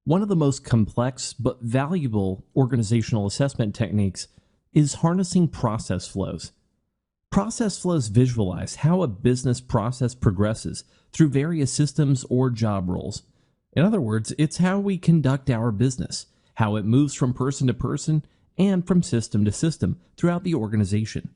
One of the most complex but valuable organizational assessment techniques is harnessing process flows. Process flows visualize how a business process progresses through various systems or job roles. In other words, it's how we conduct our business, how it moves from person to person and from system to system throughout the organization.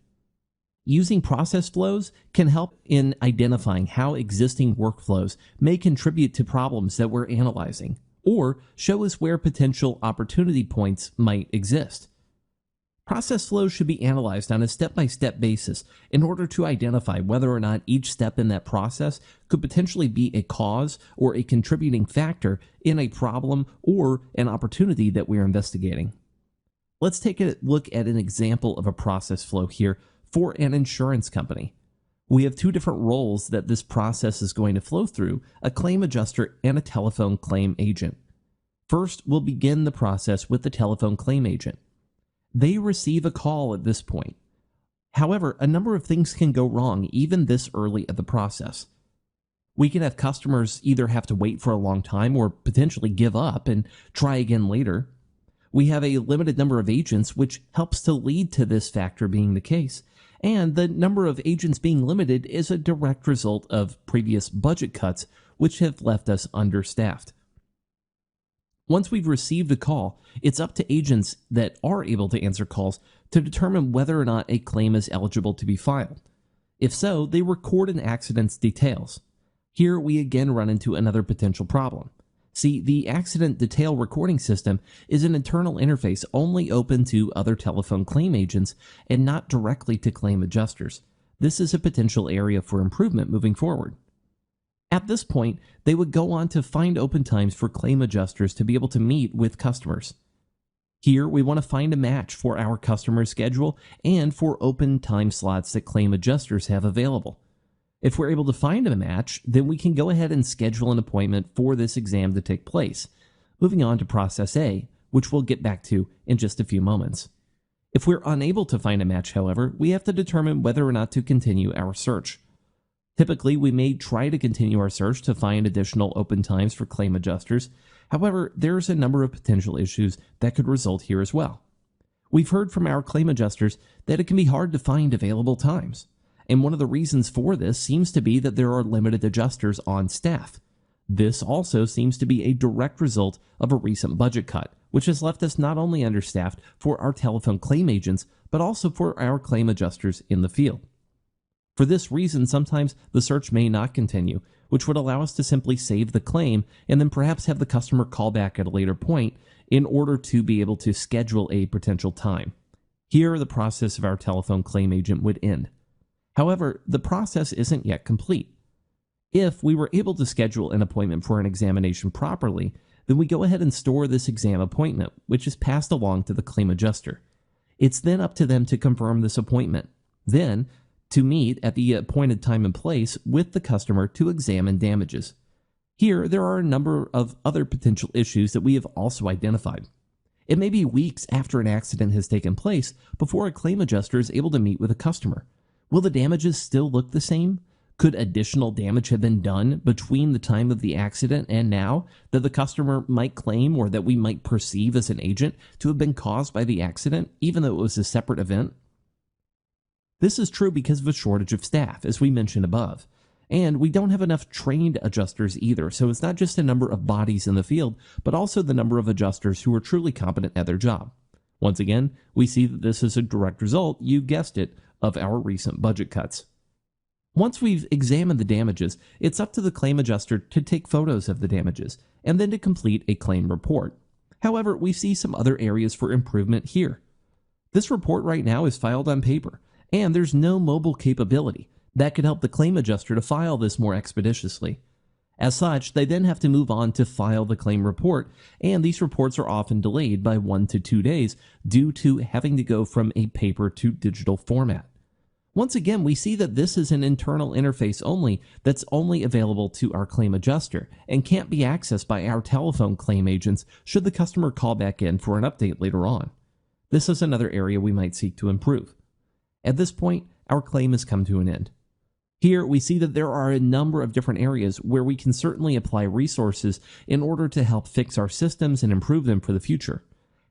Using process flows can help in identifying how existing workflows may contribute to problems that we're analyzing, or show us where potential opportunity points might exist. Process flows should be analyzed on a step-by-step basis in order to identify whether or not each step in that process could potentially be a cause or a contributing factor in a problem or an opportunity that we're investigating. Let's take a look at an example of a process flow here for an insurance company. We have two different roles that this process is going to flow through: a claim adjuster and a telephone claim agent. First, we'll begin the process with the telephone claim agent. They receive a call at this point. However, a number of things can go wrong even this early in the process. We can have customers either have to wait for a long time or potentially give up and try again later. We have a limited number of agents, which helps to lead to this factor being the case. And the number of agents being limited is a direct result of previous budget cuts, which have left us understaffed. Once we've received a call, it's up to agents that are able to answer calls to determine whether or not a claim is eligible to be filed. If so, they record an accident's details. Here we again run into another potential problem. See, the accident detail recording system is an internal interface only open to other telephone claim agents and not directly to claim adjusters. This is a potential area for improvement moving forward. At this point, they would go on to find open times for claim adjusters to be able to meet with customers. Here, we want to find a match for our customer's schedule and for open time slots that claim adjusters have available. If we're able to find a match, then we can go ahead and schedule an appointment for this exam to take place. Moving on to process A, which we'll get back to in just a few moments. If we're unable to find a match, however, we have to determine whether or not to continue our search. Typically, we may try to continue our search to find additional open times for claim adjusters. However, there's a number of potential issues that could result here as well. We've heard from our claim adjusters that it can be hard to find available times. And one of the reasons for this seems to be that there are limited adjusters on staff. This also seems to be a direct result of a recent budget cut, which has left us not only understaffed for our telephone claim agents, but also for our claim adjusters in the field. For this reason, sometimes the search may not continue, which would allow us to simply save the claim and then perhaps have the customer call back at a later point in order to be able to schedule a potential time. Here, the process of our telephone claim agent would end. However, the process isn't yet complete. If we were able to schedule an appointment for an examination properly, then we go ahead and store this exam appointment, which is passed along to the claim adjuster. It's then up to them to confirm this appointment, then to meet at the appointed time and place with the customer to examine damages. Here, there are a number of other potential issues that we have also identified. It may be weeks after an accident has taken place before a claim adjuster is able to meet with a customer. Will the damages still look the same? Could additional damage have been done between the time of the accident and now that the customer might claim or that we might perceive as an agent to have been caused by the accident, even though it was a separate event? This is true because of a shortage of staff, as we mentioned above. And we don't have enough trained adjusters either, so it's not just a number of bodies in the field, but also the number of adjusters who are truly competent at their job. Once again, we see that this is a direct result, you guessed it, of our recent budget cuts. Once we've examined the damages, it's up to the claim adjuster to take photos of the damages and then to complete a claim report. However, we see some other areas for improvement here. This report right now is filed on paper, and there's no mobile capability that could help the claim adjuster to file this more expeditiously. As such, they then have to move on to file the claim report, and these reports are often delayed by 1 to 2 days due to having to go from a paper to digital format. Once again, we see that this is an internal interface only that's only available to our claim adjuster and can't be accessed by our telephone claim agents should the customer call back in for an update later on. This is another area we might seek to improve. At this point, our claim has come to an end. Here, we see that there are a number of different areas where we can certainly apply resources in order to help fix our systems and improve them for the future.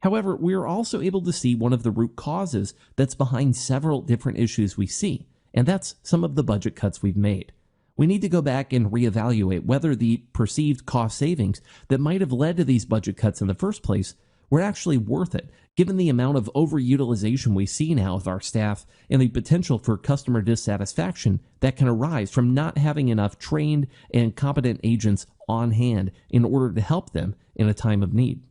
However, we are also able to see one of the root causes that's behind several different issues we see, and that's some of the budget cuts we've made. We need to go back and reevaluate whether the perceived cost savings that might have led to these budget cuts in the first place were actually worth it, given the amount of overutilization we see now of our staff and the potential for customer dissatisfaction that can arise from not having enough trained and competent agents on hand in order to help them in a time of need.